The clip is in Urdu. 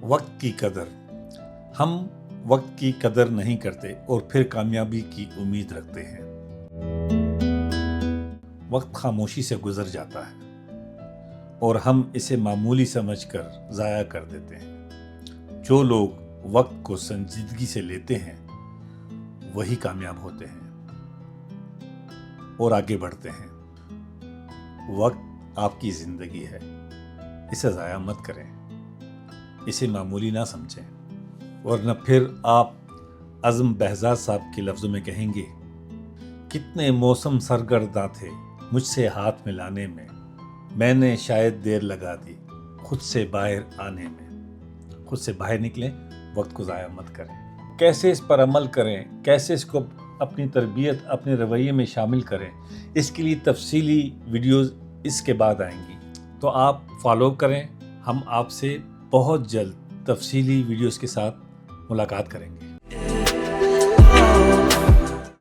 وقت کی قدر. ہم وقت کی قدر نہیں کرتے اور پھر کامیابی کی امید رکھتے ہیں. وقت خاموشی سے گزر جاتا ہے اور ہم اسے معمولی سمجھ کر ضائع کر دیتے ہیں. جو لوگ وقت کو سنجیدگی سے لیتے ہیں وہی کامیاب ہوتے ہیں اور آگے بڑھتے ہیں. وقت آپ کی زندگی ہے، اسے ضائع مت کریں، اسے معمولی نہ سمجھیں، ورنہ پھر آپ عزم بہزاد صاحب کے لفظوں میں کہیں گے، کتنے موسم سرگرداں تھے مجھ سے ہاتھ ملانے میں نے شاید دیر لگا دی خود سے باہر آنے میں. خود سے باہر نکلیں، وقت کو ضائع مت کریں. کیسے اس پر عمل کریں، کیسے اس کو اپنی تربیت، اپنے رویے میں شامل کریں، اس کے لیے تفصیلی ویڈیوز اس کے بعد آئیں گی، تو آپ فالو کریں. ہم آپ سے بہت جلد تفصیلی ویڈیوز کے ساتھ ملاقات کریں گے.